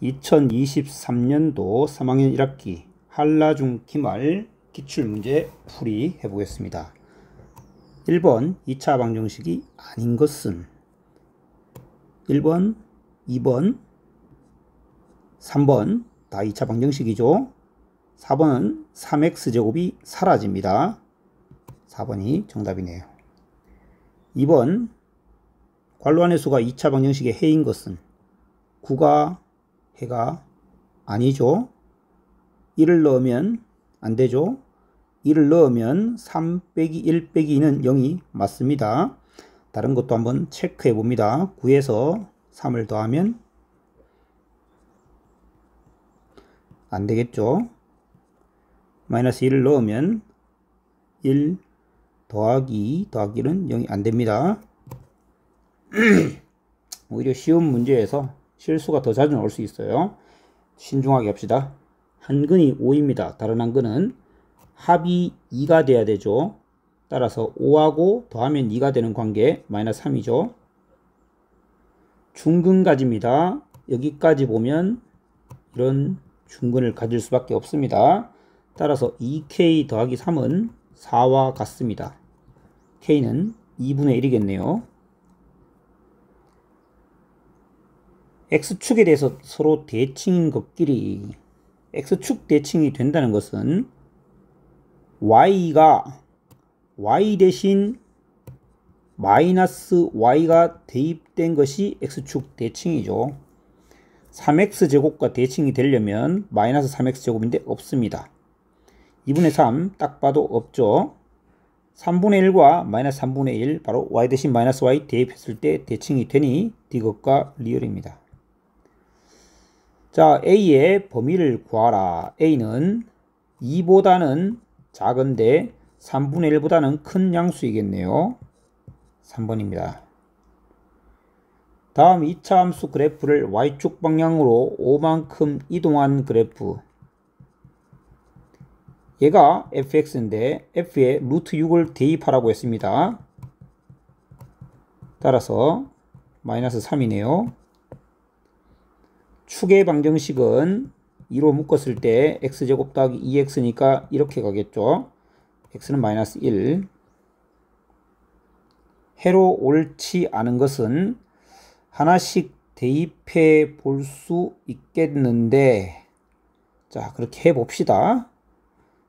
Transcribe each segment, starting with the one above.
2023년도 3학년 1학기 한라중 기말 기출문제 풀이 해보겠습니다. 1번 2차 방정식이 아닌 것은 1번, 2번, 3번 다 2차 방정식이죠. 4번은 3x제곱이 사라집니다. 4번이 정답이네요. 2번 괄호 안의 수가 2차 방정식의 해인 것은 9가 해가 아니죠. 1을 넣으면 안되죠. 1을 넣으면 3 빼기 1 빼기 2는 0이 맞습니다. 다른 것도 한번 체크해 봅니다. 9에서 3을 더하면 안되겠죠. 마이너스 1을 넣으면 1 더하기 2 더하기는 0이 안됩니다. 오히려 쉬운 문제에서 실수가 더 자주 나올 수 있어요. 신중하게 합시다. 한 근이 5입니다. 다른 한 근은 합이 2가 돼야 되죠. 따라서 5하고 더하면 2가 되는 관계 마이너스 3이죠. 중근 가집니다. 여기까지 보면 이런 중근을 가질 수밖에 없습니다. 따라서 2k 더하기 3은 4와 같습니다. k는 2분의 1이겠네요. x축에 대해서 서로 대칭인 것끼리 x축 대칭이 된다는 것은 y가 y 대신 마이너스 y가 대입된 것이 x축 대칭이죠. 3x제곱과 대칭이 되려면 마이너스 3x제곱인데 없습니다. 2분의 3 딱 봐도 없죠. 3분의 1과 마이너스 3분의 1 바로 y 대신 마이너스 y 대입했을 때 대칭이 되니 디귿과 리얼입니다. 자, A의 범위를 구하라. A는 2보다는 작은데 3분의 1보다는 큰 양수이겠네요. 3번입니다. 다음 2차 함수 그래프를 Y축 방향으로 5만큼 이동한 그래프. 얘가 fx인데 f에 루트 6을 대입하라고 했습니다. 따라서 마이너스 3이네요. 축의 방정식은 2로 묶었을 때 x제곱 더하기 2x니까 이렇게 가겠죠. x는 마이너스 1. 해로 옳지 않은 것은 하나씩 대입해 볼 수 있겠는데, 자, 그렇게 해 봅시다.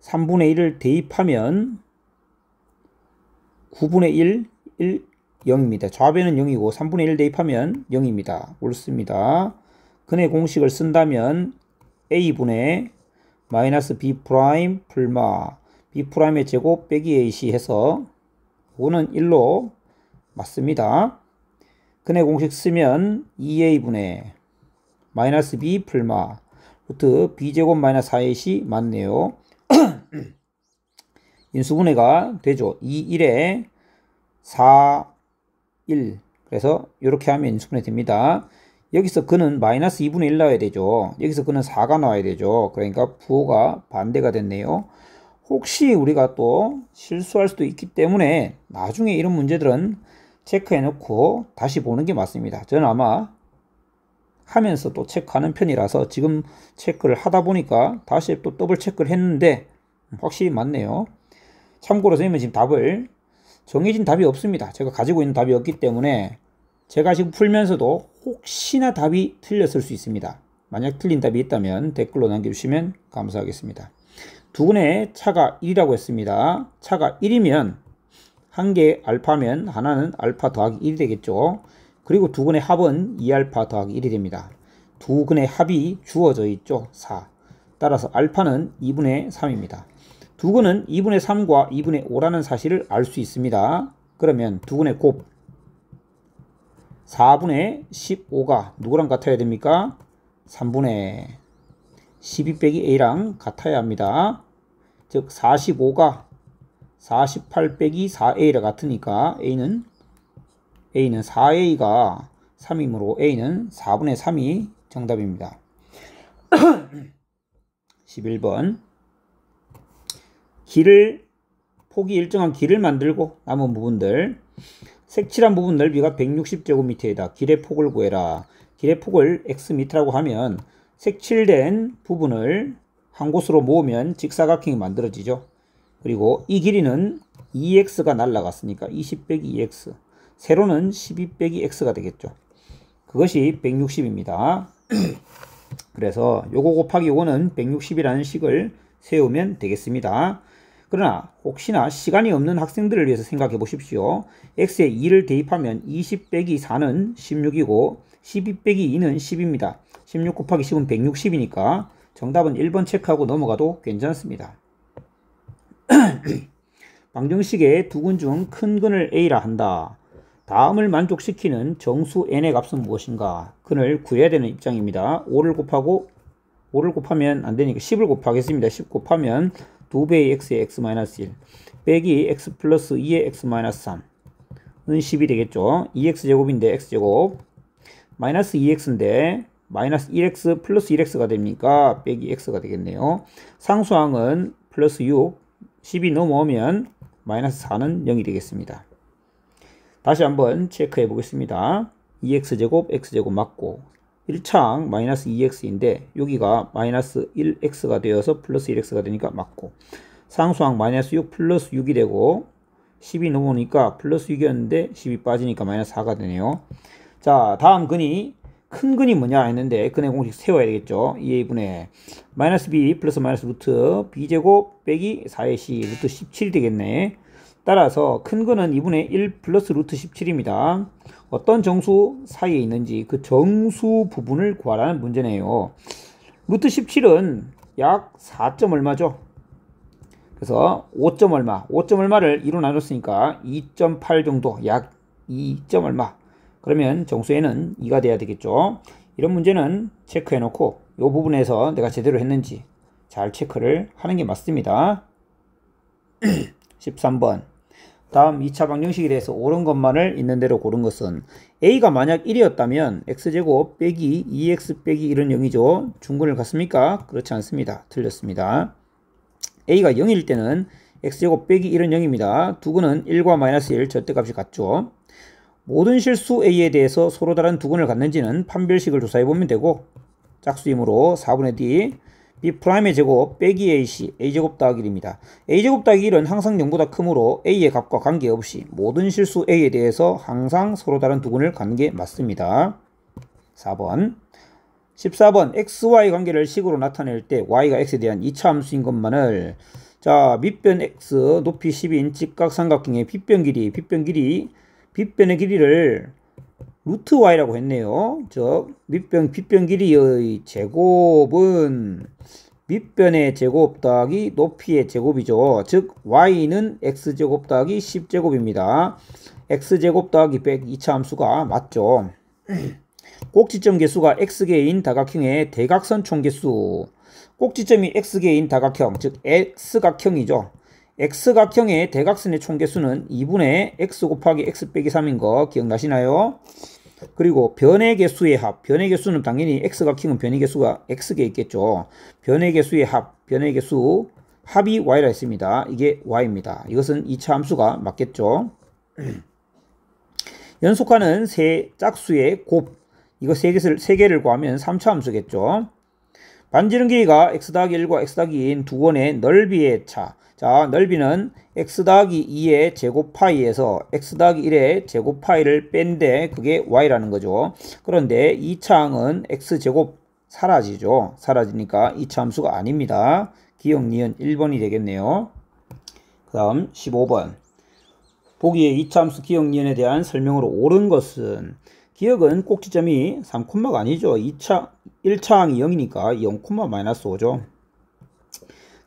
3분의 1을 대입하면 9분의 1, 0입니다. 좌변은 0이고 3분의 1 대입하면 0입니다. 옳습니다. 근의 공식을 쓴다면 a분의 마이너스 b 프라임 풀마 b 프라임의 제곱 빼기 ac 해서 5는 1로 맞습니다. 근의 공식 쓰면 2a분의 마이너스 b 풀마 루트 b제곱 마이너스 4ac 맞네요. 인수분해가 되죠. 2, 1에 4, 1 그래서 이렇게 하면 인수분해 됩니다. 여기서 근은 마이너스 2분의 1 나와야 되죠. 여기서 근은 4가 나와야 되죠. 그러니까 부호가 반대가 됐네요. 혹시 우리가 또 실수할 수도 있기 때문에 나중에 이런 문제들은 체크해 놓고 다시 보는 게 맞습니다. 저는 아마 하면서 또 체크하는 편이라서 지금 체크를 하다 보니까 다시 또 더블 체크를 했는데 확실히 맞네요. 참고로 선생님은 지금 답을 정해진 답이 없습니다. 제가 가지고 있는 답이 없기 때문에 제가 지금 풀면서도 혹시나 답이 틀렸을 수 있습니다. 만약 틀린 답이 있다면 댓글로 남겨주시면 감사하겠습니다. 두 근의 차가 1이라고 했습니다. 차가 1이면 한 개 알파면 하나는 알파 더하기 1이 되겠죠. 그리고 두 근의 합은 2알파 더하기 1이 됩니다. 두 근의 합이 주어져 있죠. 4. 따라서 알파는 2분의 3입니다. 두 근은 2분의 3과 2분의 5라는 사실을 알 수 있습니다. 그러면 두 근의 곱 4분의 15가 누구랑 같아야 됩니까? 3분의 12 빼기 a랑 같아야 합니다. 즉 45가 48 빼기 4a랑 같으니까 a는 4a가 3이므로 a는 4분의 3이 정답입니다. 11번 폭이 일정한 길을 만들고 남은 부분들 색칠한 부분 넓이가 160제곱미터이다. 길의 폭을 구해라. 길의 폭을 x미터라고 하면 색칠된 부분을 한 곳으로 모으면 직사각형이 만들어지죠. 그리고 이 길이는 2x가 날라갔으니까 20 빼기 2x, 세로는 12 빼기 x가 되겠죠. 그것이 160입니다. 그래서 요거 곱하기 요거는 160이라는 식을 세우면 되겠습니다. 그러나 혹시나 시간이 없는 학생들을 위해서 생각해 보십시오. x에 2를 대입하면 20 빼기 4는 16이고 12 빼기 2는 10입니다. 16 곱하기 10은 160이니까 정답은 1번 체크하고 넘어가도 괜찮습니다. 방정식의 두 근 중 큰 근을 A라 한다. 다음을 만족시키는 정수 n의 값은 무엇인가? 근을 구해야 되는 입장입니다. 5를 곱하면 안 되니까 10을 곱하겠습니다. 10 곱하면 2배의 x의 x-1 빼기 x 플러스 2의 x-3은 10이 되겠죠. 2x제곱인데 x제곱 마이너스 2x인데 마이너스 1x 플러스 1x가 됩니까? 빼기 x가 되겠네요. 상수항은 플러스 6, 10이 넘어오면 마이너스 4는 0이 되겠습니다. 다시 한번 체크해 보겠습니다. 2x제곱 x제곱 맞고 1창 마이너스 2x인데 여기가 마이너스 1x가 되어서 플러스 1x가 되니까 맞고 상수항 마이너스 6 플러스 6이 되고 10이 넘어오니까 플러스 6이었는데 10이 빠지니까 마이너스 4가 되네요. 자, 다음 근이 큰 근이 뭐냐 했는데 근의 공식 세워야 되겠죠. 2a분의 마이너스 b 플러스 마이너스 루트 b제곱 빼기 4의 c 루트 17이 되겠네. 따라서 큰 근은 2분의 1 플러스 루트 17입니다. 어떤 정수 사이에 있는지 그 정수 부분을 구하라는 문제네요. 루트 17은 약 4점 얼마죠? 그래서 5점 얼마, 5점 얼마를 2로 나눴으니까 2.8 정도, 약 2점 얼마. 그러면 정수에는 2가 돼야 되겠죠. 이런 문제는 체크해 놓고 이 부분에서 내가 제대로 했는지 잘 체크를 하는 게 맞습니다. 13번. 다음 2차 방정식에 대해서 옳은 것만을 있는 대로 고른 것은 a가 만약 1이었다면 x제곱 빼기 2x 빼기 1은 0이죠. 중근을 갖습니까? 그렇지 않습니다. 틀렸습니다. a가 0일 때는 x제곱 빼기 1은 0입니다. 두 근은 1과 마이너스 1 절대값이 같죠. 모든 실수 a에 대해서 서로 다른 두 근을 갖는지는 판별식을 조사해보면 되고 짝수이므로 4분의 d b'의 제곱 빼기 ac a제곱 더하기 1입니다. a제곱 더하기 1은 항상 0보다 크므로 a의 값과 관계없이 모든 실수 a에 대해서 항상 서로 다른 두 근을 갖는 게 맞습니다. 4번 14번 xy 관계를 식으로 나타낼 때 y가 x에 대한 2차 함수인 것만을 자 밑변 x 높이 10인 직각삼각형의 빗변의 길이를 루트 y라고 했네요. 즉 빗변 길이의 제곱은 밑변의 제곱 더하기 높이의 제곱이죠. 즉 y는 x제곱 더하기 10제곱입니다. x제곱 더하기 100 2차 함수가 맞죠. 꼭지점 개수가 x개인 다각형의 대각선 총개수. 꼭지점이 x개인 다각형 즉 x각형이죠. x각형의 대각선의 총개수는 2분의 x 곱하기 x 빼기 3인 거 기억나시나요? 그리고 변의 개수의 합, 변의 개수는 당연히 x각형은 변의 개수가 x개 있겠죠. 변의 개수의 합, 변의 개수 합이 y라 했습니다. 이게 y입니다. 이것은 2차 함수가 맞겠죠. 연속하는 세 짝수의 곱, 이거 세 개를 구하면 3차 함수겠죠. 반지름 길이가 x 더하기 1과 x 더하기 2인 두 원의 넓이의 차. 자, 넓이는 x 더하기 2의 제곱 파이에서 x 더하기 1의 제곱 파이를 뺀데 그게 y라는 거죠. 그런데 2차항은 x제곱 사라지죠. 사라지니까 2차 함수가 아닙니다. 기억 니은 1번이 되겠네요. 그 다음 15번. 보기의 2차 함수 기억 니은에 대한 설명으로 옳은 것은 기억은 꼭지점이 3콤마가 아니죠. 1차항이 0이니까 0,-5죠.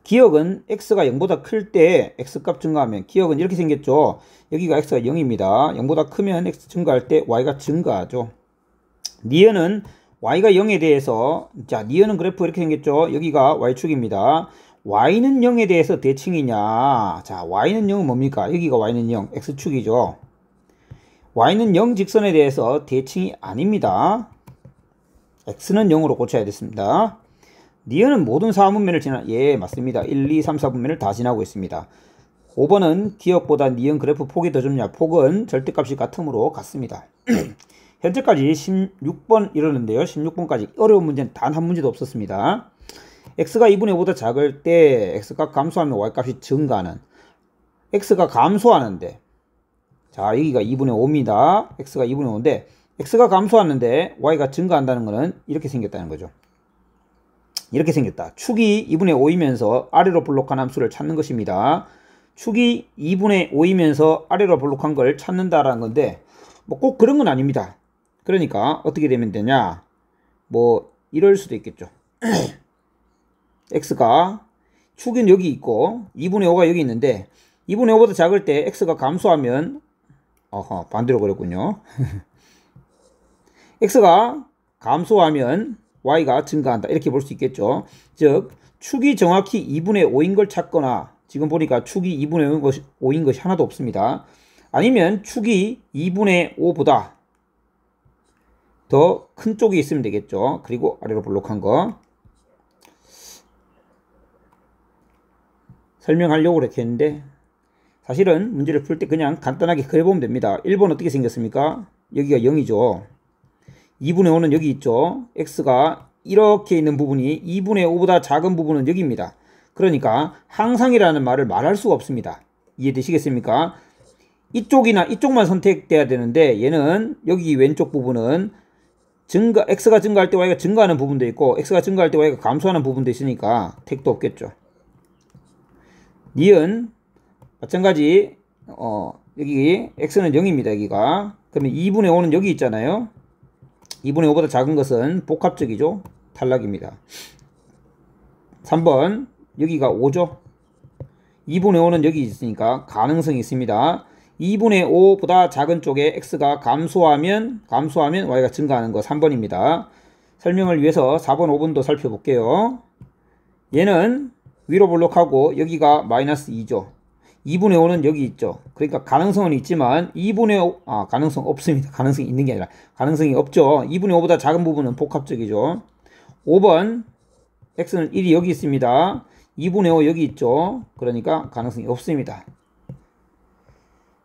기억은 x가 0보다 클 때 x값 증가하면 기억은 이렇게 생겼죠. 여기가 x가 0입니다. 0보다 크면 x 증가할 때 y가 증가하죠. 니은은 y가 0에 대해서 자 니은은 그래프 이렇게 생겼죠. 여기가 y축입니다. y는 0에 대해서 대칭이냐. 자 y는 0은 뭡니까? 여기가 y는 0 x축이죠. y는 0 직선에 대해서 대칭이 아닙니다. x는 0으로 고쳐야 됐습니다. 니은은 모든 4분면을 예 맞습니다. 1, 2, 3, 4분면을 다 지나고 있습니다. 5번은 기억보다 니은 그래프 폭이 더 좁냐. 폭은 절대값이 같으므로 같습니다. 현재까지 16번 이러는데요. 16번까지 어려운 문제는 단 한 문제도 없었습니다. x가 2분의 5보다 작을 때 x가 감소하면 y값이 증가하는, x가 감소하는데, 자 여기가 2분의 5입니다. x가 2분의 5인데 x가 감소하는데 y가 증가한다는 것은 이렇게 생겼다는 거죠. 이렇게 생겼다. 축이 2분의 5이면서 아래로 볼록한 함수를 찾는 것입니다. 축이 2분의 5이면서 아래로 볼록한 걸 찾는다라는 건데 뭐 꼭 그런 건 아닙니다. 그러니까 어떻게 되면 되냐, 뭐 이럴 수도 있겠죠. x가 축은 여기 있고 2분의 5가 여기 있는데 2분의 5보다 작을 때 x가 감소하면 반대로 그랬군요. x가 감소하면 y가 증가한다, 이렇게 볼 수 있겠죠. 즉 축이 정확히 2분의 5인 걸 찾거나, 지금 보니까 축이 2분의 5인 것이 하나도 없습니다. 아니면 축이 2분의 5보다 더 큰 쪽이 있으면 되겠죠. 그리고 아래로 볼록한 거 설명하려고 이렇게 했는데 사실은 문제를 풀 때 그냥 간단하게 그려보면 됩니다. 1번 어떻게 생겼습니까? 여기가 0이죠. 2분의 5는 여기 있죠. x가 이렇게 있는 부분이 2분의 5보다 작은 부분은 여기입니다. 그러니까 항상이라는 말을 말할 수가 없습니다. 이해되시겠습니까? 이쪽이나 이쪽만 선택돼야 되는데 얘는 여기 왼쪽 부분은 x가 증가할 때 y가 증가하는 부분도 있고 x가 증가할 때 y가 감소하는 부분도 있으니까 택도 없겠죠. 니은 마찬가지 여기 x는 0입니다. 여기가. 그러면 2분의 5는 여기 있잖아요. 2분의 5보다 작은 것은 복합적이죠. 탈락입니다. 3번 여기가 5죠. 2분의 5는 여기 있으니까 가능성이 있습니다. 2분의 5보다 작은 쪽에 x가 감소하면 y가 증가하는 거 3번입니다. 설명을 위해서 4번, 5번도 살펴볼게요. 얘는 위로 볼록하고 여기가 마이너스 2죠. 2분의 5는 여기 있죠. 그러니까 가능성은 있지만 2분의 5, 가능성 없습니다. 가능성이 있는 게 아니라 가능성이 없죠. 2분의 5보다 작은 부분은 복합적이죠. 5번 x는 1이 여기 있습니다. 2분의 5 여기 있죠. 그러니까 가능성이 없습니다.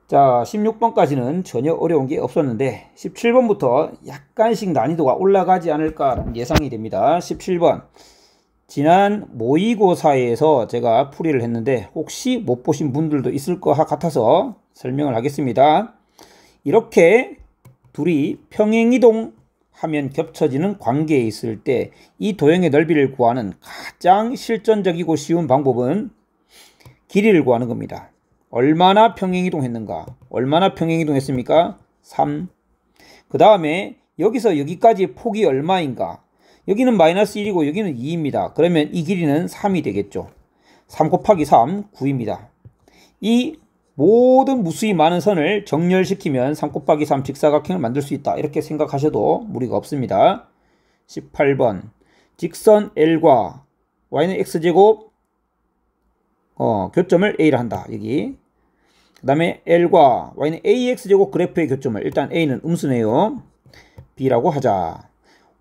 자, 16번까지는 전혀 어려운 게 없었는데 17번부터 약간씩 난이도가 올라가지 않을까 예상이 됩니다. 17번 지난 모의고사에서 제가 풀이를 했는데 혹시 못 보신 분들도 있을 것 같아서 설명을 하겠습니다. 이렇게 둘이 평행이동 하면 겹쳐지는 관계에 있을 때 이 도형의 넓이를 구하는 가장 실전적이고 쉬운 방법은 길이를 구하는 겁니다. 얼마나 평행이동했는가? 얼마나 평행이동했습니까? 3. 그 다음에 여기서 여기까지 폭이 얼마인가? 여기는 마이너스 1이고 여기는 2입니다. 그러면 이 길이는 3이 되겠죠. 3 곱하기 3, 9입니다. 이 모든 무수히 많은 선을 정렬시키면 3 곱하기 3 직사각형을 만들 수 있다. 이렇게 생각하셔도 무리가 없습니다. 18번 직선 L과 y는 x제곱 교점을 A를 한다. 여기 그 다음에 L과 y는 AX제곱 그래프의 교점을, 일단 A는 음수네요. B라고 하자.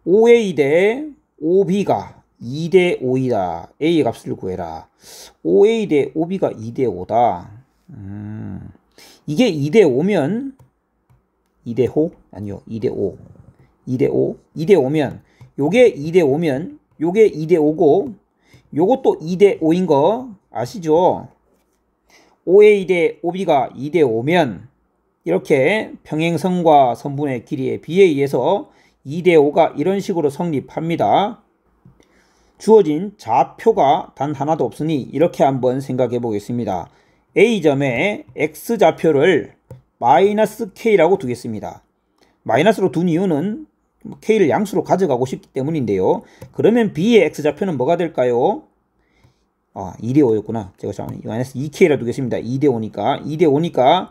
OA 대 OB가 2대 5이다. A의 값을 구해라. OA 대 OB가 2대 5다. 이게 2대 5면 2대 5? 아니요. 2대 5. 2대 5. 2대 5면 요게 2대 5면 요게 2대 5고 요것도 2대 5인 거 아시죠? OA 대 OB가 2대 5면 이렇게 평행선과 선분의 길이의 비에 의해서 2대 5가 이런 식으로 성립합니다. 주어진 좌표가 단 하나도 없으니 이렇게 한번 생각해 보겠습니다. A점에 X좌표를 마이너스 K라고 두겠습니다. 마이너스로 둔 이유는 K를 양수로 가져가고 싶기 때문인데요. 그러면 B의 X좌표는 뭐가 될까요? 2대 5였구나. 제가 마이너스 2K라 두겠습니다. 2대 5니까. 2대 5니까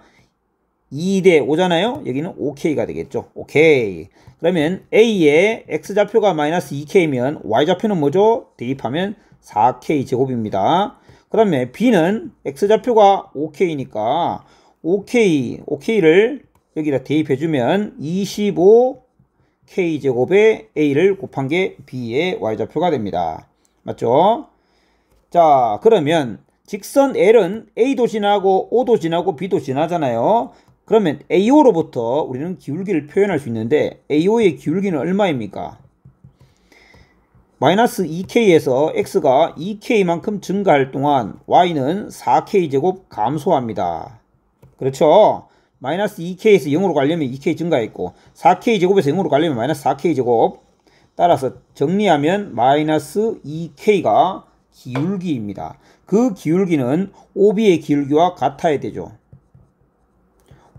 2대 5잖아요. 여기는 5K가 되겠죠. 오케이. 그러면 A의 X좌표가 마이너스 2K면 Y좌표는 뭐죠? 대입하면 4K 제곱입니다. 그 다음에 B는 X좌표가 5K니까 OK를 여기다 대입해주면 25K 제곱에 A를 곱한 게 B의 Y좌표가 됩니다. 맞죠? 자, 그러면 직선 L은 A도 지나고 O도 지나고 B도 지나잖아요. 그러면 AO로부터 우리는 기울기를 표현할 수 있는데 AO의 기울기는 얼마입니까? 마이너스 2k에서 x가 2k만큼 증가할 동안 y는 4k제곱 감소합니다. 그렇죠? 마이너스 2k에서 0으로 가려면 2k 증가했고 4k제곱에서 0으로 가려면 마이너스 4k제곱. 따라서 정리하면 마이너스 2k가 기울기입니다. 그 기울기는 OB의 기울기와 같아야 되죠.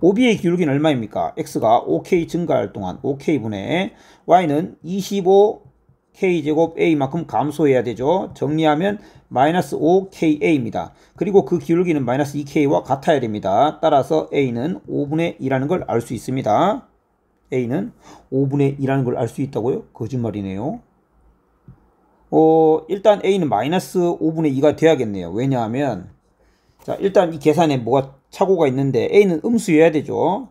OB의 기울기는 얼마입니까? x가 5k 증가할 동안 5k분의 y는 25k제곱 a만큼 감소해야 되죠. 정리하면 마이너스 5ka입니다. 그리고 그 기울기는 마이너스 2k와 같아야 됩니다. 따라서 a는 5분의 2라는 걸 알 수 있습니다. a는 5분의 2라는 걸 알 수 있다고요? 거짓말이네요. 일단 a는 마이너스 5분의 2가 돼야겠네요. 왜냐하면 자, 일단 이 계산에 뭐가 착오가 있는데 a는 음수여야 되죠.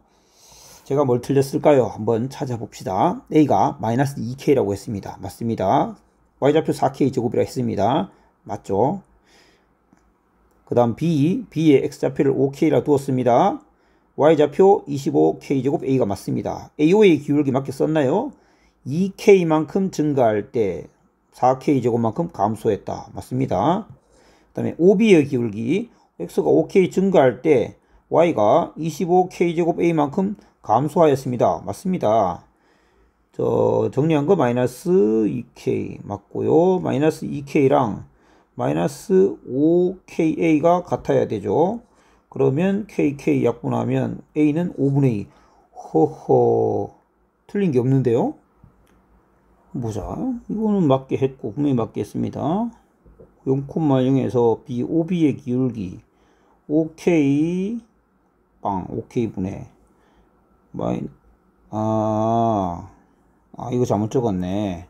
제가 뭘 틀렸을까요? 한번 찾아봅시다. a가 마이너스 2k라고 했습니다. 맞습니다. y좌표 4k제곱이라 했습니다. 맞죠? 그 다음 b의 x좌표를 5k라 두었습니다. y좌표 25k제곱 a가 맞습니다. AO의 기울기 맞게 썼나요? 2k만큼 증가할 때 4k제곱만큼 감소했다. 맞습니다. 그 다음에 OB의 기울기 x가 5k 증가할 때 y가 25k제곱 a만큼 감소하였습니다. 맞습니다. 정리한 거 마이너스 2k 맞고요. 마이너스 2k랑 마이너스 5ka가 같아야 되죠. 그러면 kk 약분하면 a는 5분의 2. 허허, 틀린 게 없는데요. 보자. 이거는 맞게 했고 분명히 맞게 했습니다. 0,0에서 OB의 기울기 5k 빵 5k분의 이거 잘못 적었네.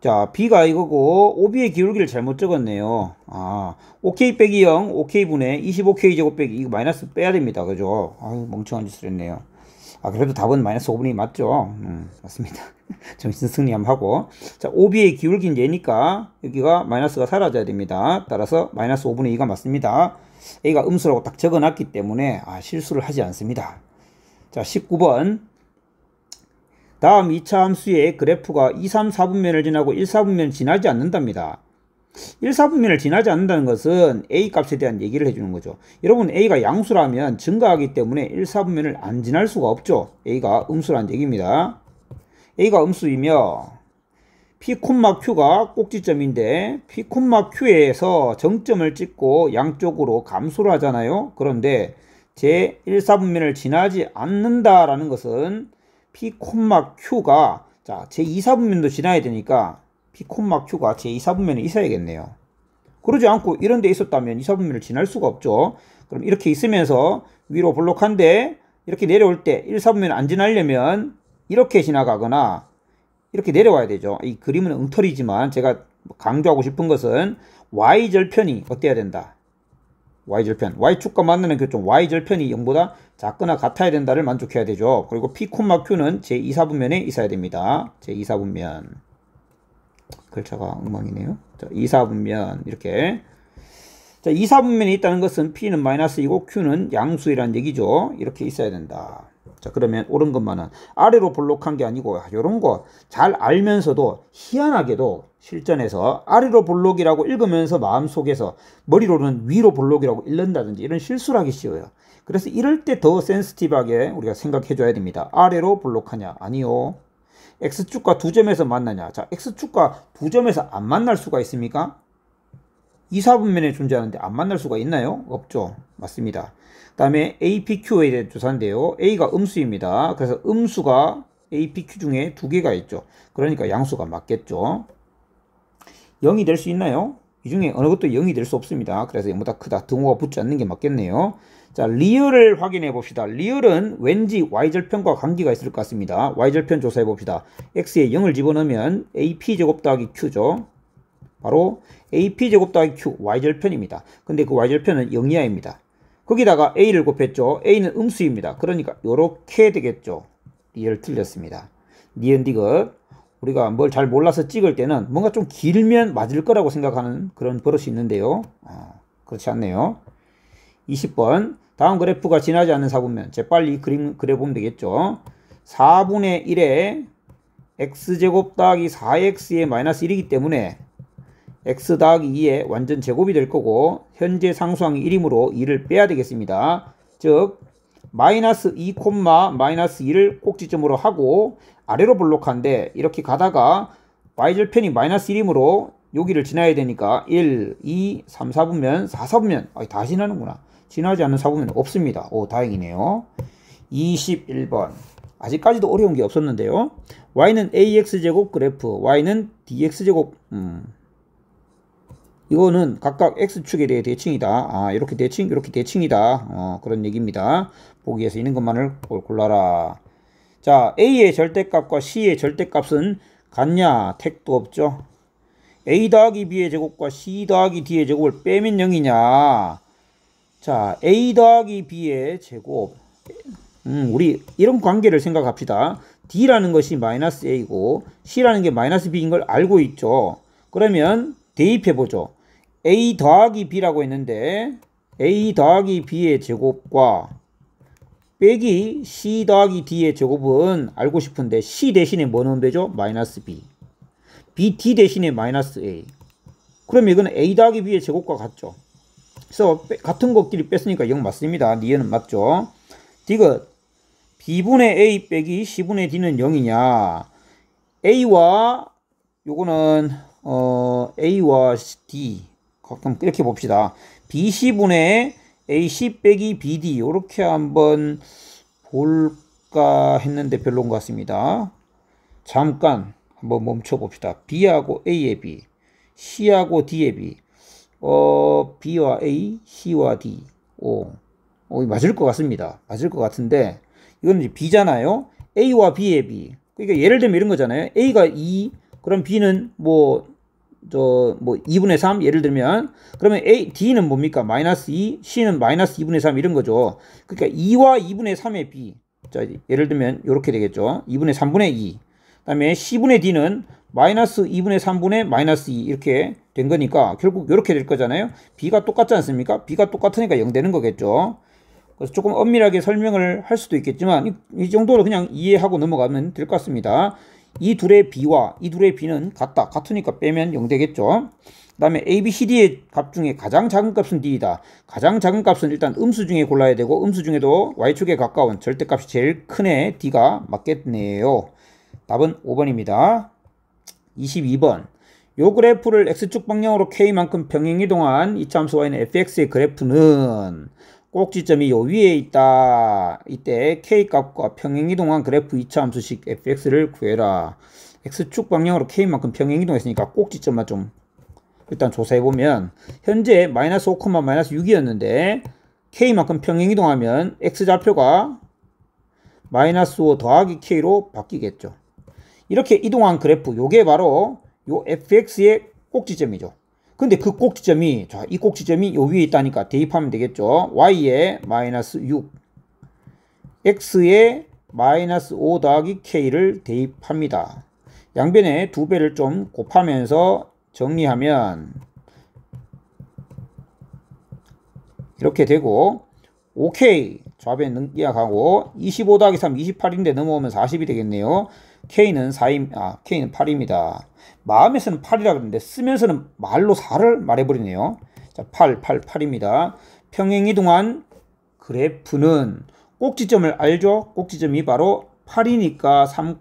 자, b가 이거고 OB의 기울기를 잘못 적었네요. 5k 빼기 0 5k분의 25k 제곱 빼기 이거 마이너스 빼야 됩니다. 그죠? 아유, 멍청한 짓을 했네요. 그래도 답은 마이너스 5분의 2 맞죠? 맞습니다. 정신 승리 한번 하고. 자, OB의 기울기는 얘니까 여기가 마이너스가 사라져야 됩니다. 따라서 마이너스 5분의 2가 맞습니다. A가 음수라고 딱 적어놨기 때문에 실수를 하지 않습니다. 자, 19번. 다음 2차 함수의 그래프가 2, 3, 4분면을 지나고 1, 4분면을 지나지 않는답니다. 1, 4분면을 지나지 않는다는 것은 A 값에 대한 얘기를 해주는 거죠. 여러분, A가 양수라면 증가하기 때문에 1, 4분면을 안 지날 수가 없죠. A가 음수란 얘기입니다. A가 음수이며 P, Q가 꼭지점인데 P, Q에서 정점을 찍고 양쪽으로 감소를 하잖아요. 그런데 제 1, 4분면을 지나지 않는다라는 것은 P, Q가 제 2, 4분면도 지나야 되니까 P, Q가 제 2, 4분면에 있어야겠네요. 그러지 않고 이런 데 있었다면 2, 4분면을 지날 수가 없죠. 그럼 이렇게 있으면서 위로 볼록한데 이렇게 내려올 때 1, 4분면을 안 지나려면 이렇게 지나가거나 이렇게 내려와야 되죠. 이 그림은 엉터리지만 제가 강조하고 싶은 것은 y절편이 어때야 된다. y절편. y축과 만나는 교점 y절편이 0보다 작거나 같아야 된다를 만족해야 되죠. 그리고 P, Q는 제2, 4분면에 있어야 됩니다. 제2, 4분면. 글자가 엉망이네요. 자, 2, 4분면 이렇게. 자, 2, 4분면에 있다는 것은 P는 마이너스이고 Q는 양수이란 얘기죠. 이렇게 있어야 된다. 자, 그러면 옳은 것만은 아래로 볼록한 게 아니고 이런 거 잘 알면서도 희한하게도 실전에서 아래로 볼록이라고 읽으면서 마음속에서 머리로는 위로 볼록이라고 읽는다든지 이런 실수를 하기 쉬워요. 그래서 이럴 때 더 센시티브하게 우리가 생각해 줘야 됩니다. 아래로 볼록하냐? 아니요. X축과 두 점에서 만나냐? 자, X축과 두 점에서 안 만날 수가 있습니까? 2, 4분면에 존재하는데 안 만날 수가 있나요? 없죠. 맞습니다. 그 다음에 APQ에 대한 조사인데요. A가 음수입니다. 그래서 음수가 APQ 중에 두 개가 있죠. 그러니까 양수가 맞겠죠. 0이 될 수 있나요? 이 중에 어느 것도 0이 될 수 없습니다. 그래서 0보다 크다. 등호가 붙지 않는 게 맞겠네요. 자, 리얼을 확인해 봅시다. 리얼은 왠지 y절편과 관계가 있을 것 같습니다. y절편 조사해 봅시다. x에 0을 집어넣으면 ap제곱 더하기 q죠. 바로 ap제곱 더하기 q, y절편입니다. 근데 그 y절편은 0 이하입니다. 거기다가 a를 곱했죠. a는 음수입니다. 그러니까 요렇게 되겠죠. 리얼 틀렸습니다. 니은디귿. 우리가 뭘 잘 몰라서 찍을 때는 뭔가 좀 길면 맞을 거라고 생각하는 그런 버릇이 있는데요. 그렇지 않네요. 20번. 다음 그래프가 지나지 않는 4분면. 재빨리 그려보면 되겠죠. 4분의 1에 x제곱 더하기 4x의 마이너스 1이기 때문에 x 더하기 2의 완전 제곱이 될 거고, 현재 상수항이 1이므로 2를 빼야 되겠습니다. 즉 마이너스 2, 마이너스 2를 꼭지점으로 하고 아래로 볼록한데, 이렇게 가다가 y절편이 마이너스 1이므로 여기를 지나야 되니까 1, 2, 3, 4분면, 4, 4분면 다 지나는구나. 지나지 않는 4분면 없습니다. 오, 다행이네요. 21번. 아직까지도 어려운 게 없었는데요. y는 ax제곱 그래프, y는 dx제곱. 이거는 각각 x축에 대해 대칭이다. 이렇게 대칭, 이렇게 대칭이다. 그런 얘기입니다. 보기에서 있는 것만을 골라라. 자, a의 절대값과 c의 절대값은 같냐? 택도 없죠. a 더하기 b의 제곱과 c 더하기 d의 제곱을 빼면 0이냐? 자, a 더하기 b의 제곱. 우리 이런 관계를 생각합시다. d라는 것이 마이너스 a고 c라는 게 마이너스 b인 걸 알고 있죠. 그러면 대입해보죠. a 더하기 b라고 했는데 a 더하기 b의 제곱과 빼기 c 더하기 d의 제곱은 알고 싶은데, c 대신에 뭐 넣으면 되죠? 마이너스 b. bt 대신에 마이너스 a. 그러면 이건 a 더하기 b의 제곱과 같죠. 그래서 같은 것끼리 뺐으니까 0 맞습니다. 니은은 맞죠. 디귿 b분의 a 빼기 c분의 d는 0이냐? a와 요거는 a와 d 가끔 이렇게 봅시다. bc분의 ac 빼기 bd 이렇게 한번 볼까 했는데 별로인 것 같습니다. 잠깐 한번 멈춰 봅시다. b하고 a의 b, c하고 d의 b, b와 a, c와 d. 맞을 것 같습니다. 맞을 것 같은데, 이건 이제 b잖아요. a와 b의 b. 그러니까 예를 들면 이런 거잖아요. a가 2, 그럼 b는 2분의 3 예를 들면, 그러면 d는 뭡니까? 마이너스 2, c는 마이너스 2분의 3 이런 거죠. 그러니까 2와 2분의 3의 b. 자, 예를 들면 이렇게 되겠죠. 2분의 3분의 2. 그 다음에 c분의 d는 마이너스 2분의 3분의 마이너스 2 이렇게 된 거니까 결국 이렇게 될 거잖아요. b가 똑같지 않습니까? b가 똑같으니까 0 되는 거겠죠. 그래서 조금 엄밀하게 설명을 할 수도 있겠지만 이 정도로 그냥 이해하고 넘어가면 될 것 같습니다. 이 둘의 b와 이 둘의 b는 같으니까 빼면 0 되겠죠. 그 다음에 a, b, c, d의 값 중에 가장 작은 값은 d이다. 가장 작은 값은 일단 음수 중에 골라야 되고, 음수 중에도 y축에 가까운 절대값이 제일 큰 애 d가 맞겠네요. 답은 5번입니다. 22번. 요 그래프를 x축 방향으로 k만큼 평행이동한 이차함수 y는 fx의 그래프는 꼭지점이 요 위에 있다. 이때 k값과 평행이동한 그래프 이차함수식 fx를 구해라. x축 방향으로 k만큼 평행이동했으니까 꼭지점만 좀 일단 조사해보면, 현재 마이너스 5, 마이너스 6이었는데 k만큼 평행이동하면 x좌표가 마이너스 5 더하기 k로 바뀌겠죠. 이렇게 이동한 그래프, 요게 바로 요 fx의 꼭지점이죠. 근데 그 꼭지점이, 자, 이 꼭지점이 요 위에 있다니까 대입하면 되겠죠. y에 마이너스 6, x에 마이너스 5 더하기 k를 대입합니다. 양변에 2배를 좀 곱하면서 정리하면 이렇게 되고, 5k 좌변 능기약하고 25 더하기 3 28인데 넘어오면 40이 되겠네요. k는 8입니다. 마음에서는 8이라 그러는데 쓰면서는 말로 4를 말해버리네요. 자, 8입니다. 평행이동한 그래프는 꼭지점을 알죠? 꼭지점이 바로 8이니까 3,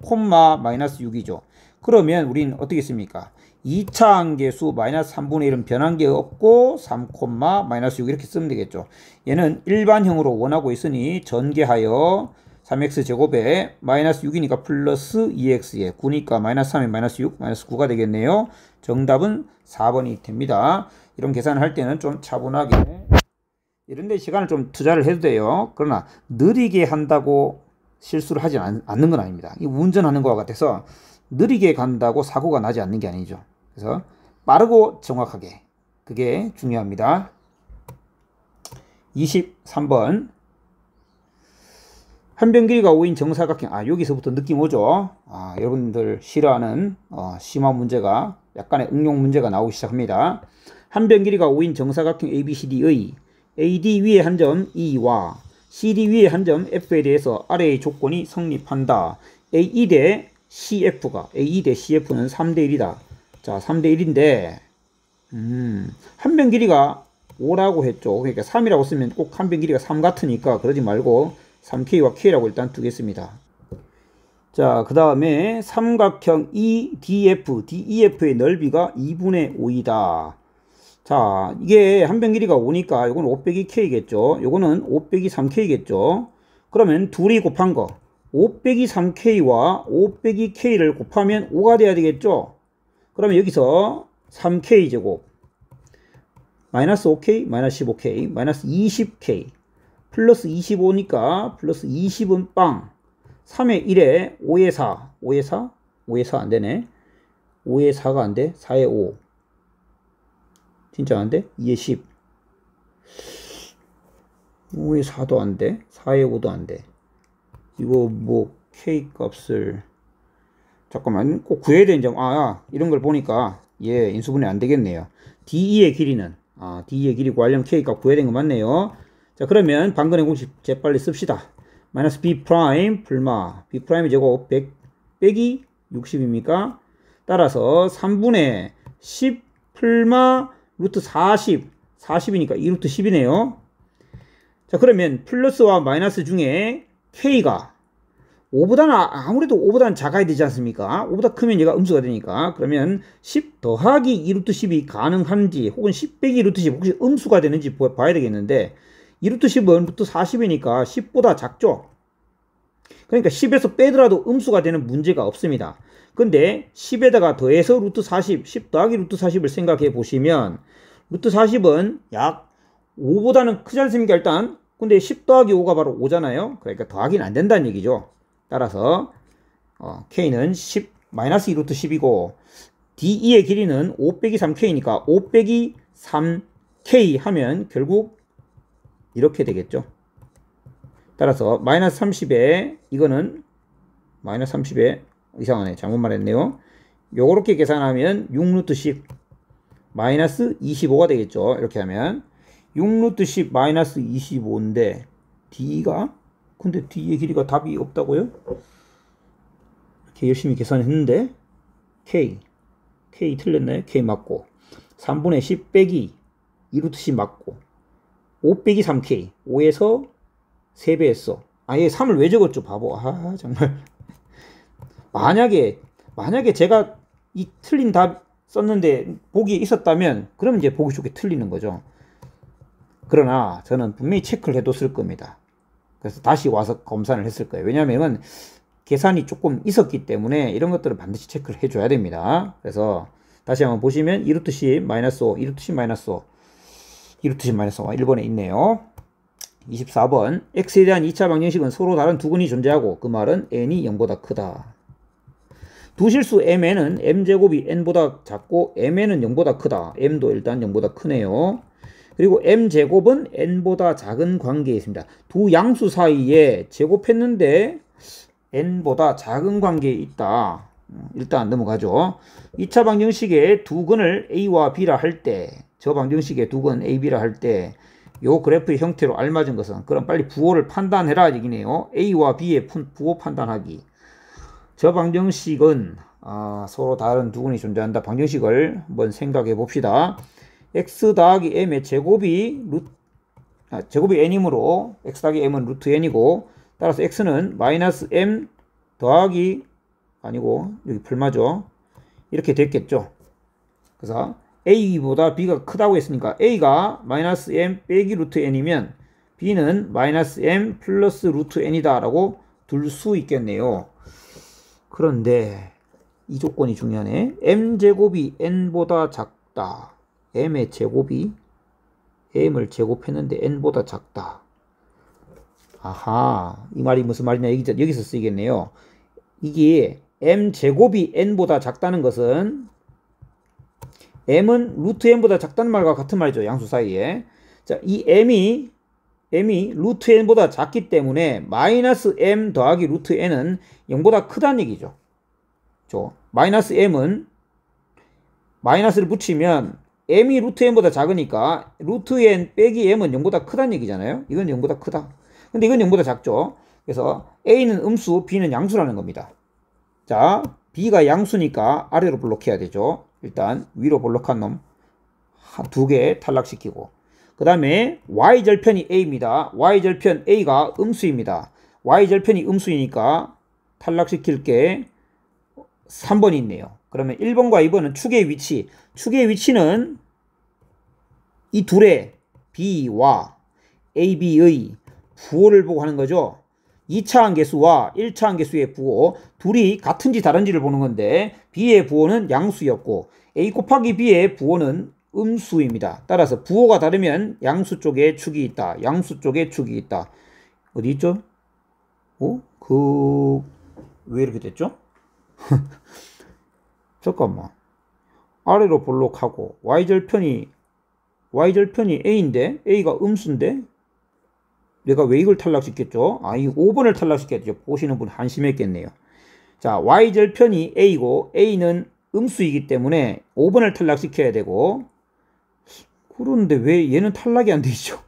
마이너스 6이죠. 그러면 우리는 어떻게 씁니까? 2차 함계수 마이너스 3분의 1은 변한 게 없고 3, 마이너스 6 이렇게 쓰면 되겠죠. 얘는 일반형으로 원하고 있으니 전개하여 3x 제곱에 마이너스 6이니까 플러스 2x에 9니까 마이너스 3에 마이너스 6, 마이너스 9가 되겠네요. 정답은 4번이 됩니다. 이런 계산을 할 때는 좀 차분하게, 이런 데 시간을 좀 투자를 해도 돼요. 그러나 느리게 한다고 실수를 하지 않는 건 아닙니다. 이 운전하는 거와 같아서 느리게 간다고 사고가 나지 않는 게 아니죠. 그래서 빠르고 정확하게, 그게 중요합니다. 23번. 한 변 길이가 5인 정사각형. 여기서부터 느낌 오죠. 여러분들 싫어하는 심화 문제가, 약간의 응용 문제가 나오기 시작합니다. 한 변 길이가 5인 정사각형 ABCD의 AD 위에 한 점 E와 CD 위에 한 점 F에 대해서 아래의 조건이 성립한다. AE 대 CF가 AE 대 CF는 3대 1이다. 자, 3대 1인데 한 변 길이가 5라고 했죠. 그러니까 3이라고 쓰면 꼭 한 변 길이가 3 같으니까 그러지 말고 3K와 K라고 일단 두겠습니다. 자, 그 다음에 삼각형 EDF, DEF의 넓이가 2분의 5이다. 자, 이게 한 변 길이가 5니까 요건 5 빼기 K겠죠. 요거는 5 빼기 3K겠죠. 그러면 둘이 곱한 거 5 빼기 3K와 5 빼기 K를 곱하면 5가 돼야 되겠죠. 그러면 여기서 3K 제곱 마이너스 5K 마이너스 15K 마이너스 20K 플러스 25니까 플러스 20은 빵 3의 1에 5의 4 5의 4? 5의 4 안되네. 5의 4가 안돼. 4의 5 진짜 안돼. 2의 10 5의 4도 안돼. 4의 5도 안돼. 이거 뭐 K 값을 잠깐만 꼭 구해야 되는 점 이런 걸 보니까 인수분해 안 되겠네요. DE의 길이는 DE의 길이 구하려면 K 값 구해야 되는 거 맞네요. 자, 그러면 방근의 공식 재빨리 씁시다. 마이너스 B 프라임 풀마 B 프라임의 제곱 100 빼기 60입니까? 따라서 3분의 10 풀마 루트 40 40이니까 2 루트 10이네요. 자, 그러면 플러스와 마이너스 중에 K가 5보다는 아무래도 5보다는 작아야 되지 않습니까? 5보다 크면 얘가 음수가 되니까. 그러면 10 더하기 2 루트 10이 가능한지 혹은 10 빼기 루트 10 혹시 음수가 되는지 봐야 되겠는데 2 루트 10은 루트 40이니까 10보다 작죠? 그러니까 10에서 빼더라도 음수가 되는 문제가 없습니다. 근데 10에다가 더해서 루트 40, 10 더하기 루트 40을 생각해 보시면 루트 40은 약 5보다는 크지 않습니까? 일단 근데 10 더하기 5가 바로 5잖아요. 그러니까 더하기는 안 된다는 얘기죠. 따라서 K는 10 마이너스 2 루트 10이고 DE의 길이는 5 빼기 3K니까 5 빼기 3K 하면 결국 이렇게 되겠죠. 따라서 마이너스 30에 이거는 마이너스 30에 이상하네. 잘못 말했네요. 요렇게 계산하면 6 루트 10 마이너스 25가 되겠죠. 이렇게 하면 6 루트 10 마이너스 25인데 D가 근데 D의 길이가 답이 없다고요? 이렇게 열심히 계산했는데 K 틀렸나요? K 맞고 3분의 10 빼기 2 루트 10 맞고 5 빼기 3K 5에서 3배 했어. 얘 3을 왜 적었죠? 바보. 정말 만약에 제가 이 틀린 답 썼는데 보기에 있었다면 그러면 이제 보기 좋게 틀리는 거죠. 그러나 저는 분명히 체크를 해뒀을 겁니다. 그래서 다시 와서 검사를 했을 거예요. 왜냐하면 계산이 조금 있었기 때문에 이런 것들은 반드시 체크를 해줘야 됩니다. 그래서 다시 한번 보시면 2루트 10 마이너스 5 2루트 10 마이너스 5 2루트 10 마이너스 5 1번에 있네요. 24번 x에 대한 2차 방정식은 서로 다른 두 근이 존재하고 그 말은 n이 0보다 크다. 두 실수 mn은 m제곱이 n보다 작고 mn은 0보다 크다. m도 일단 0보다 크네요. 그리고 m제곱은 n보다 작은 관계에 있습니다. 두 양수 사이에 제곱했는데 n보다 작은 관계에 있다. 일단 넘어가죠. 2차 방정식의 두 근을 a와 b라 할 때, 저 방정식의 두 근 a, b라 할 때 요 그래프의 형태로 알맞은 것은 그럼 빨리 부호를 판단해라 얘기네요. a와 b의 부호 판단하기. 저 방정식은 서로 다른 두 근이 존재한다. 방정식을 한번 생각해 봅시다. x 더하기 m의 제곱이 n이므로 x 더하기 m은 루트 n이고 따라서 x는 마이너스 m 더하기 아니고 여기 풀마죠. 이렇게 됐겠죠. 그래서 a보다 b가 크다고 했으니까 a가 마이너스 m 빼기 루트 n이면 b는 마이너스 m 플러스 루트 n이다 라고 둘 수 있겠네요. 그런데 이 조건이 중요하네. m제곱이 n보다 작다. m의 제곱이 m을 제곱했는데 n보다 작다. 이 말이 무슨 말이냐 여기서 쓰이겠네요. 이게 m제곱이 n보다 작다는 것은 m은 루트 n보다 작다는 말과 같은 말이죠. 양수 사이에. 자, 이 m이 루트 n보다 작기 때문에 마이너스 m 더하기 루트 n은 0보다 크다는 얘기죠. 마이너스 m은 마이너스를 붙이면 m이 루트 n보다 작으니까 루트 n 빼기 m은 0보다 크다는 얘기잖아요. 이건 0보다 크다. 근데 이건 0보다 작죠. 그래서 a는 음수, b는 양수라는 겁니다. 자, b가 양수니까 아래로 블록해야 되죠. 일단 위로 블록한 놈 두 개 탈락시키고, 그 다음에 y절편이 a입니다. y절편 a가 음수입니다. y절편이 음수이니까 탈락시킬 게 3번이 있네요. 그러면 1번과 2번은 축의 위치. 축의 위치는 이 둘의 b와 ab의 부호를 보고 하는 거죠. 2차 함계수와 1차 함계수의 부호, 둘이 같은지 다른지를 보는 건데, b의 부호는 양수였고 a 곱하기 b의 부호는 음수입니다. 따라서 부호가 다르면 양수 쪽에 축이 있다. 양수 쪽에 축이 있다. 어디 있죠? 왜 이렇게 됐죠? 잠깐만. 아래로 볼록하고 y절편이 a인데 a가 음수인데 내가 왜 이걸 탈락시켰죠? 이 5번을 탈락시켰죠. 보시는 분 한심했겠네요. 자, y절편이 a고 a는 음수이기 때문에 5번을 탈락시켜야 되고, 그런데 왜 얘는 탈락이 안 되죠?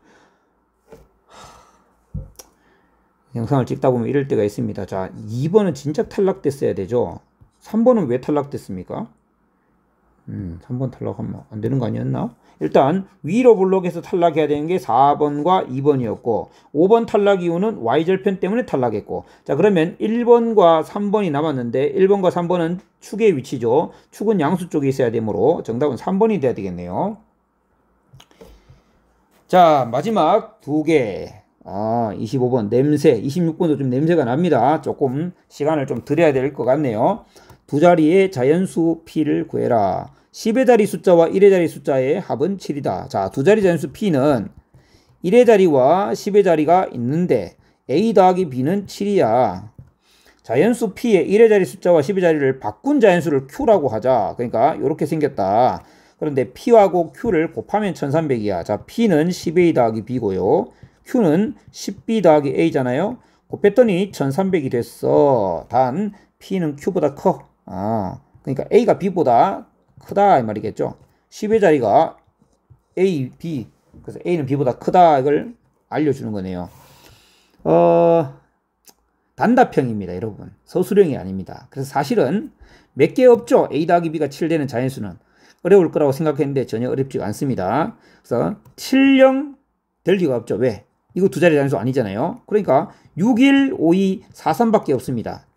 영상을 찍다 보면 이럴 때가 있습니다. 자, 2번은 진짜 탈락됐어야 되죠. 3번은 왜 탈락됐습니까? 3번 탈락하면 안 되는 거 아니었나? 일단 위로 블록에서 탈락해야 되는 게 4번과 2번이었고, 5번 탈락 이유는 y절편 때문에 탈락했고, 자, 그러면 1번과 3번이 남았는데 1번과 3번은 축의 위치죠. 축은 양수 쪽에 있어야 되므로 정답은 3번이 돼야 되겠네요. 자, 마지막 두 개. 25번 냄새, 26번도 좀 냄새가 납니다. 조금 시간을 좀 드려야 될 것 같네요. 두 자리의 자연수 p를 구해라. 10의 자리 숫자와 1의 자리 숫자의 합은 7이다. 자, 두 자리 자연수 p는 1의 자리와 10의 자리가 있는데 a 더하기 b는 7이야. 자연수 p의 1의 자리 숫자와 10의 자리를 바꾼 자연수를 q라고 하자. 그러니까 이렇게 생겼다. 그런데 p하고 q를 곱하면 1300이야. 자, p는 10a 더하기 b고요. q는 10b 더하기 a잖아요. 곱했더니 1300이 됐어. 단 p는 q보다 커. 그러니까 a가 b보다 크다 이 말이겠죠. 10의 자리가 a, b, 그래서 a는 b보다 크다, 이걸 알려주는 거네요. 단답형입니다, 여러분. 서술형이 아닙니다. 그래서 사실은 몇 개 없죠. a 더하기 b가 7 되는 자연수는. 어려울 거라고 생각했는데 전혀 어렵지가 않습니다. 그래서 7령 될 리가 없죠. 왜? 이거 두 자리 자연수 아니잖아요. 그러니까 6, 1, 5, 2, 4, 3밖에 없습니다.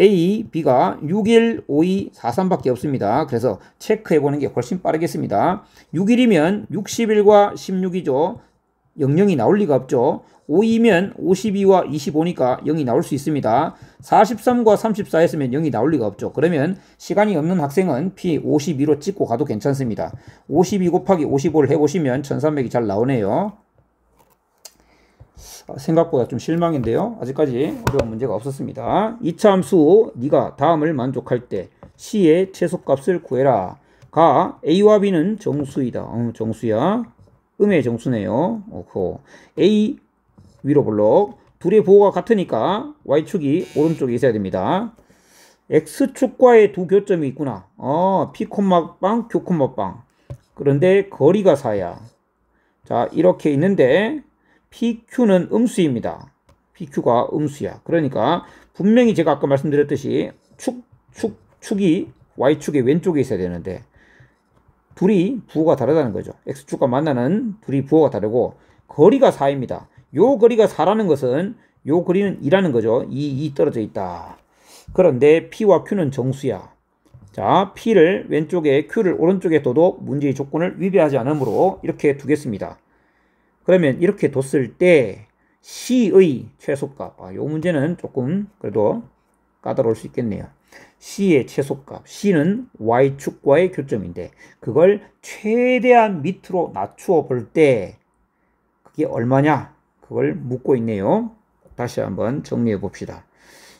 A, B가 6, 1, 5, 2, 4, 3밖에 없습니다. 그래서 체크해보는 게 훨씬 빠르겠습니다. 6, 1이면 61과 16이죠. 00이 나올 리가 없죠. 5이면 52와 25니까 0이 나올 수 있습니다. 43과 34 했으면 0이 나올 리가 없죠. 그러면 시간이 없는 학생은 P 52로 찍고 가도 괜찮습니다. 52 곱하기 55를 해보시면 1300이 잘 나오네요. 생각보다 좀 실망인데요. 아직까지 어려운 문제가 없었습니다. 2차 함수 네가 다음을 만족할 때 C의 최소값을 구해라. 가 A와 B는 정수이다. 정수야. 음의 정수네요. A 위로 블록. 둘의 부호가 같으니까 Y축이 오른쪽에 있어야 됩니다. X축과의 두 교점이 있구나. P, 빵, Q, 빵. 그런데 거리가 4야. 자, 이렇게 있는데 PQ는 음수입니다. PQ가 음수야. 그러니까 분명히 제가 아까 말씀드렸듯이 축이 Y축의 왼쪽에 있어야 되는데 둘이 부호가 다르다는 거죠. X축과 만나는 둘이 부호가 다르고 거리가 4입니다. 요 거리가 4라는 것은 요 거리는 2라는 거죠. 2 떨어져 있다. 그런데 P와 Q는 정수야. 자, P를 왼쪽에 Q를 오른쪽에 둬도 문제의 조건을 위배하지 않으므로 이렇게 두겠습니다. 그러면 이렇게 뒀을 때 C의 최소값, 요 문제는 조금 그래도 까다로울 수 있겠네요. C의 최소값, C는 Y축과의 교점인데 그걸 최대한 밑으로 낮추어 볼 때 그게 얼마냐? 그걸 묻고 있네요. 다시 한번 정리해 봅시다.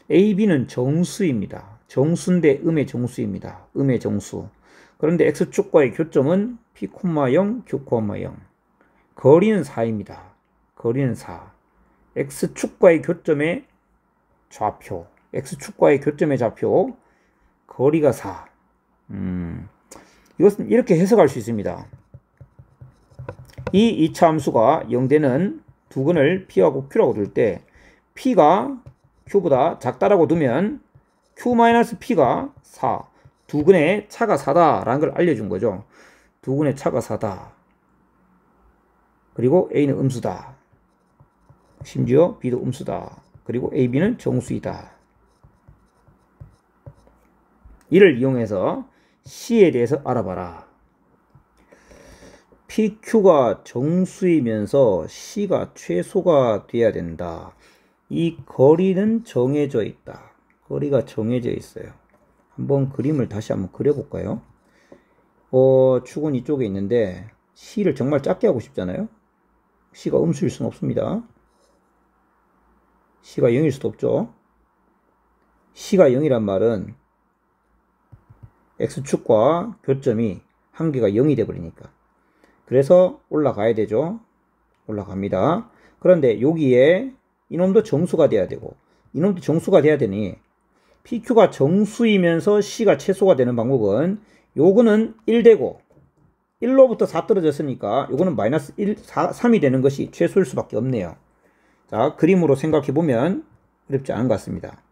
A, B는 정수입니다. 정수인데 음의 정수입니다. 음의 정수. 그런데 X축과의 교점은 P, 0, Q, 0. 거리는 4입니다. 거리는 4. X축과의 교점의 좌표. X축과의 교점의 좌표. 거리가 4. 이것은 이렇게 해석할 수 있습니다. 이 2차 함수가 0되는 두근을 P하고 Q라고 둘 때 P가 Q보다 작다라고 두면 Q-P가 4, 두근의 차가 4다라는 걸 알려준 거죠. 두근의 차가 4다. 그리고 A는 음수다. 심지어 B도 음수다. 그리고 A, B는 정수이다. 이를 이용해서 C에 대해서 알아봐라. PQ가 정수이면서 C가 최소가 돼야 된다. 이 거리는 정해져 있다. 거리가 정해져 있어요. 한번 그림을 다시 한번 그려볼까요? 축은 이쪽에 있는데 C를 정말 작게 하고 싶잖아요. C가 음수일 수는 없습니다. C가 0일 수도 없죠. C가 0이란 말은 X축과 교점이 한계가 0이 돼버리니까. 그래서 올라가야 되죠. 올라갑니다. 그런데 여기에 이놈도 정수가 돼야 되고 이놈도 정수가 돼야 되니 PQ가 정수이면서 C가 최소가 되는 방법은 요거는 1되고 1로부터 4 떨어졌으니까 요거는 마이너스 3이 되는 것이 최소일 수밖에 없네요. 자, 그림으로 생각해보면 어렵지 않은 것 같습니다.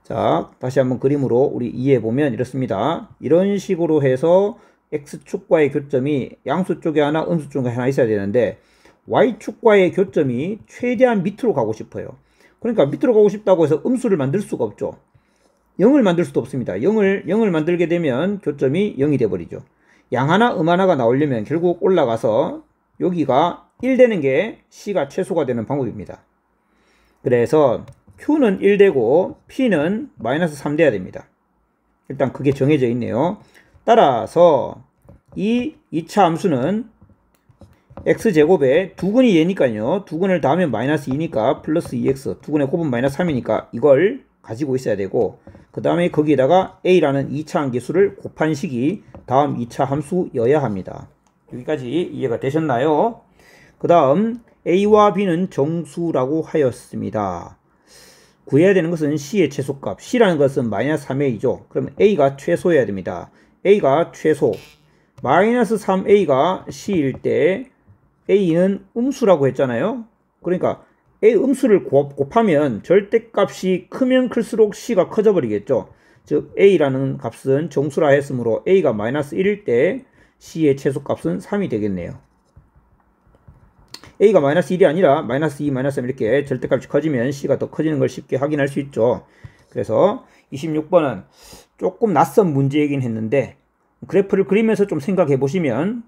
자, 다시 한번 그림으로 우리 이해해보면 이렇습니다. 이런 식으로 해서 X축과의 교점이 양수 쪽에 하나, 음수 쪽에 하나 있어야 되는데 Y축과의 교점이 최대한 밑으로 가고 싶어요. 그러니까 밑으로 가고 싶다고 해서 음수를 만들 수가 없죠. 0을 만들 수도 없습니다. 0을 만들게 되면 교점이 0이 돼버리죠. 양 하나, 음 하나가 나오려면 결국 올라가서 여기가 1 되는 게 C가 최소가 되는 방법입니다. 그래서 Q는 1 되고 P는 마이너스 3 돼야 됩니다. 일단 그게 정해져 있네요. 따라서 이 2차 함수는 x제곱에 두근이 얘니까요. 두근을 더하면 마이너스 2니까 플러스 2x, 두근의 곱은 마이너스 3이니까 이걸 가지고 있어야 되고 그 다음에 거기에다가 a라는 2차 함수를 곱한 식이 다음 2차 함수여야 합니다. 여기까지 이해가 되셨나요? 그 다음 a와 b는 정수라고 하였습니다. 구해야 되는 것은 c의 최소값, c라는 것은 마이너스 3a죠. 그러면 a가 최소여야 됩니다. a가 최소, 마이너스 3a가 c일 때 a는 음수라고 했잖아요. 그러니까 a 음수를 곱하면 절대값이 크면 클수록 c가 커져 버리겠죠. 즉 a라는 값은 정수라 했으므로 a가 마이너스 1일 때 c의 최소값은 3이 되겠네요. a가 마이너스 1이 아니라 마이너스 2, 마이너스 3 이렇게 절대값이 커지면 c가 더 커지는 걸 쉽게 확인할 수 있죠. 그래서 26번은 조금 낯선 문제이긴 했는데 그래프를 그리면서 좀 생각해 보시면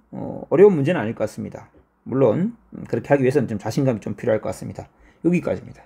어려운 문제는 아닐 것 같습니다. 물론 그렇게 하기 위해서는 좀 자신감이 좀 필요할 것 같습니다. 여기까지입니다.